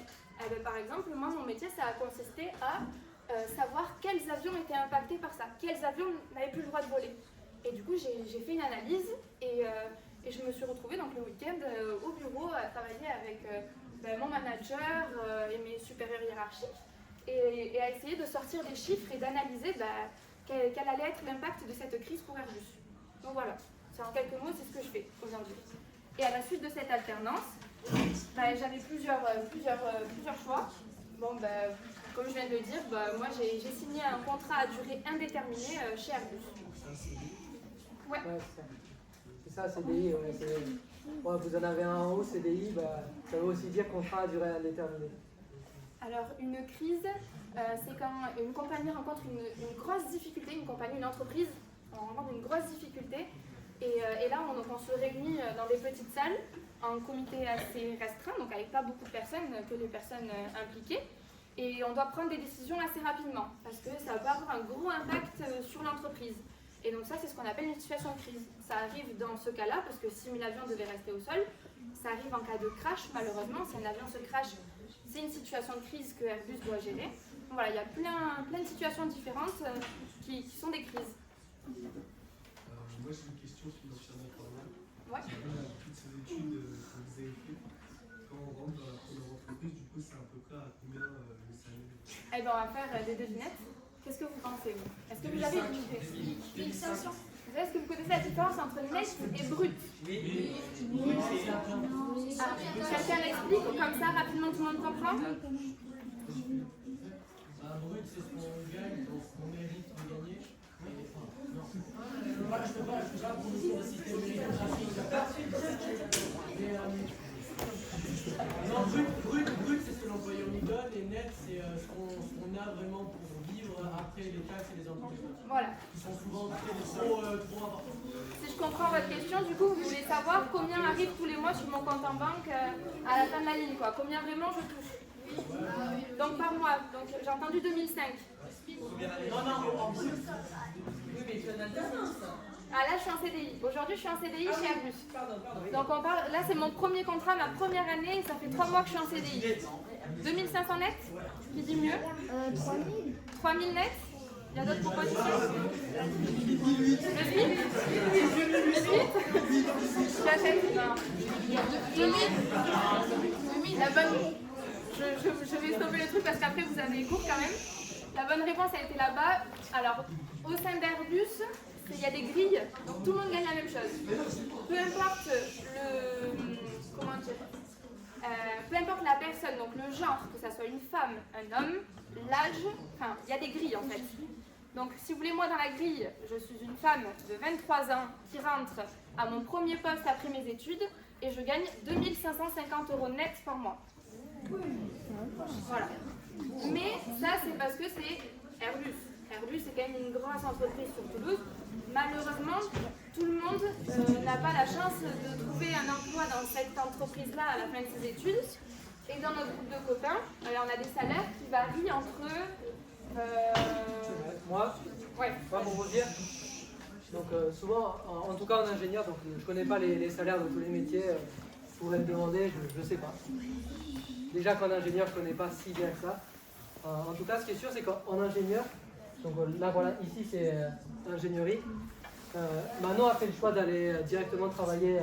Par exemple, moi, mon métier, ça a consisté à savoir quels avions étaient impactés par ça, quels avions n'avaient plus le droit de voler. Et du coup, j'ai fait une analyse et je me suis retrouvée donc, le week-end au bureau à travailler avec mon manager et mes supérieurs hiérarchiques et à essayer de sortir des chiffres et d'analyser quel allait être l'impact de cette crise pour Airbus. Donc voilà, C'est en quelques mots, c'est ce que je fais aujourd'hui. Et à la suite de cette alternance, j'avais plusieurs choix. Bon, comme je viens de le dire, moi j'ai signé un contrat à durée indéterminée chez Airbus. Ouais. C'est ça, CDI. Ouais, vous en avez un en haut, CDI, ça veut aussi dire contrat à durée indéterminée. Alors, une crise, c'est quand une compagnie rencontre une grosse difficulté, une entreprise rencontre une grosse difficulté. Et là, on se réunit dans des petites salles, en comité assez restreint, donc avec pas beaucoup de personnes, que les personnes impliquées. Et on doit prendre des décisions assez rapidement, parce que ça va avoir un gros impact sur l'entreprise. Et donc ça, c'est ce qu'on appelle une situation de crise. Ça arrive dans ce cas-là, parce que si 1000 avions devaient rester au sol, ça arrive en cas de crash, malheureusement. Si un avion se crash, c'est une situation de crise que Airbus doit gérer. Donc voilà, il y a plein de situations différentes qui sont des crises. Moi, j'ai une question financière d'information. Ouais. Toutes ces études que vous avez faites, quand on rentre dans la première entreprise, du coup, c'est à peu près à combien le salaire? Eh bien, on va faire des devinettes. Qu'est-ce que vous pensez, vous? Est-ce que vous avez une idée? 1500. Est-ce que vous connaissez la différence entre net et brut? Oui. Quelqu'un l'explique comme ça, rapidement, tout le monde comprend? Brut, c'est ce qu'on gagne, donc ce qu'on mérite de gagner. Je ne peux pas pour vous citer le non, brut, c'est ce que l'employeur nous donne, et net, c'est ce qu'on a vraiment pour vivre après les taxes et les impôts. Voilà. Qui sont souvent trop importants. Si je comprends votre question, du coup, vous voulez savoir combien arrive tous les mois sur mon compte en banque à la fin de la ligne, quoi. Combien vraiment je touche. Donc par mois, donc j'ai entendu 2005. Non, en brut. Oui, mais tu as une alternance. Ah là, je suis en CDI. Aujourd'hui, je suis en CDI chez Airbus. Pardon. Donc on parle, là, c'est mon premier contrat, ma première année, et ça fait 3 mois que je suis en CDI. 2500 net, qui dit mieux. 3000. 3000 net. Il y a d'autres propositions? Le SMIC? J'achète. Non. 2000. La bonne. Je vais stopper le truc parce qu'après vous avez cours quand même. La bonne réponse a été là-bas. Alors, au sein d'Airbus, il y a des grilles, donc tout le monde gagne la même chose. Peu importe peu importe la personne, donc le genre, que ça soit une femme, un homme, l'âge, enfin, il y a des grilles en fait. Donc, si vous voulez, moi dans la grille, je suis une femme de 23 ans qui rentre à mon premier poste après mes études et je gagne 2550 € net par mois. Voilà. Mais ça, c'est parce que c'est Airbus. Airbus, c'est quand même une grosse entreprise sur Toulouse. Malheureusement, tout le monde n'a pas la chance de trouver un emploi dans cette entreprise-là à la fin de ses études. Et dans notre groupe de copains, on a des salaires qui varient entre... Moi, ouais. pour vous dire, donc souvent, en tout cas en ingénieur, donc je connais pas les salaires de tous les métiers, je pourrais me demander, je sais pas. Déjà qu'en ingénieur, je connais pas si bien que ça. En tout cas, ce qui est sûr, c'est qu'en ingénieur, donc là voilà, ici c'est ingénierie. Manon a fait le choix d'aller directement travailler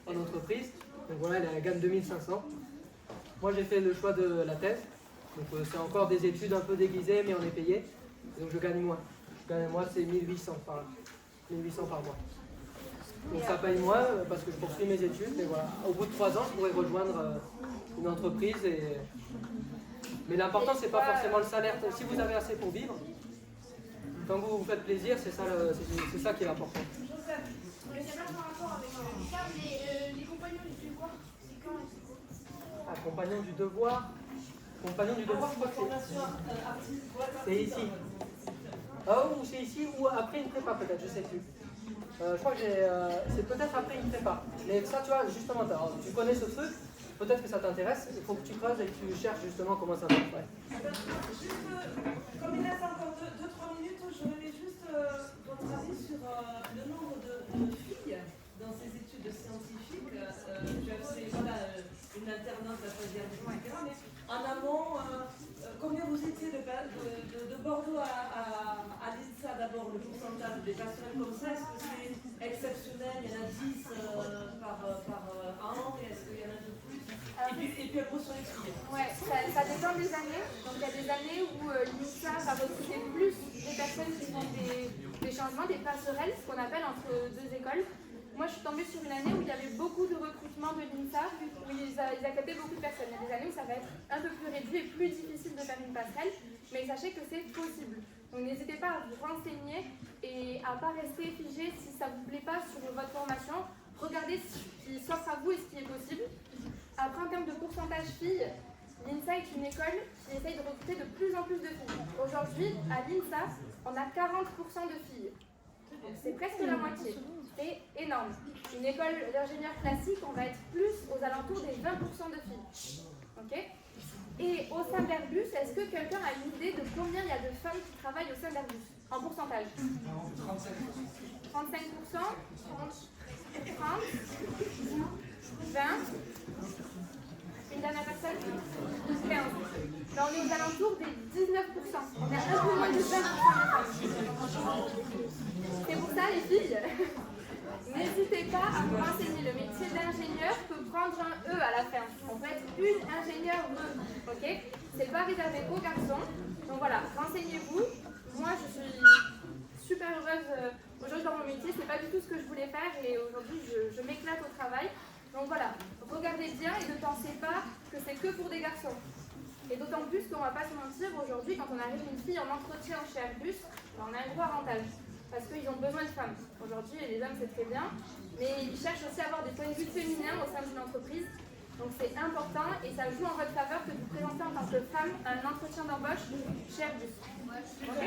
en entreprise. Donc voilà, elle gagne 2500. Moi j'ai fait le choix de la thèse. Donc c'est encore des études un peu déguisées, mais on est payé. Donc je gagne moins. Moi c'est 1800 par mois. Donc ça paye moins parce que je poursuis mes études. Mais voilà, au bout de 3 ans, je pourrais rejoindre une entreprise. Mais l'important c'est pas forcément le salaire. Si vous avez assez pour vivre, quand vous vous faites plaisir, c'est ça qui est important. Joseph, mais c'est pas par rapport avec ça, mais les compagnons du devoir, c'est quand et c'est quoi? Ah, compagnon du devoir. Compagnon du devoir, je crois que c'est ici. Ah, ou c'est ici, ou après une prépa peut-être, je sais plus. Je crois que c'est peut-être après une prépa. Mais ça, tu vois, justement, tu connais ce truc, peut-être que ça t'intéresse, il faut que tu creuses et que tu cherches justement comment ça marche. Ouais. Comme il reste encore 2-3 minutes, je voulais juste votre avis sur le nombre de filles dans ces études scientifiques. Tu as fait une alternance à choisir, etc. Mais en amont, combien vous étiez de Bordeaux à l'INSA d'abord, le pourcentage des personnels comme ça? Est-ce que c'est exceptionnel? Il y en a 10 par an, et est-ce qu'il y en a de plus? Et puis après sur les filles. Ouais, ça dépend des années. Donc il y a des années où l'INSA va recruter plus des personnes qui font des changements, des passerelles, ce qu'on appelle entre deux écoles. moi je suis tombée sur une année où il y avait beaucoup de recrutement de l'INSA, où ils acceptaient beaucoup de personnes. Il y a des années où ça va être un peu plus réduit et plus difficile de faire une passerelle, mais sachez que c'est possible. Donc n'hésitez pas à vous renseigner et à ne pas rester figé si ça ne vous plaît pas sur votre formation. Regardez ce qui s'offre à vous et ce qui est possible. Après, en termes de pourcentage filles, l'INSA est une école qui essaye de recruter de plus en plus de filles. Aujourd'hui, à l'INSA, on a 40% de filles. C'est presque la moitié. C'est énorme. Une école d'ingénieur classique, on va être plus aux alentours des 20% de filles. Ok ? Et au sein d'Airbus, est-ce que quelqu'un a une idée de combien il y a de femmes qui travaillent au sein d'Airbus en pourcentage? 35%, 30, 20, une dernière personne, 15. Là, on est aux alentours des 19%. On est un peu moins de 20% de femmes. C'est pour ça, les filles, n'hésitez pas à vous renseigner. Le métier d'ingénieur peut prendre un E à la fin. On peut être une ingénieure E. Ok? C'est pas réservé qu'aux garçons. Donc voilà, renseignez-vous. Moi, je suis super heureuse aujourd'hui dans mon métier. C'est pas du tout ce que je voulais faire et aujourd'hui, je m'éclate au travail. Donc voilà, regardez bien et ne pensez pas que c'est que pour des garçons. Et d'autant plus qu'on ne va pas se mentir, aujourd'hui, quand on arrive une fille en entretien chez Airbus, on a un gros avantage. Parce qu'ils ont besoin de femmes. Aujourd'hui, les hommes, c'est très bien. Mais ils cherchent aussi à avoir des points de vue féminins au sein d'une entreprise. Donc c'est important et ça joue en votre faveur que vous présentez en tant que femme à un entretien d'embauche chez Airbus. Ok ?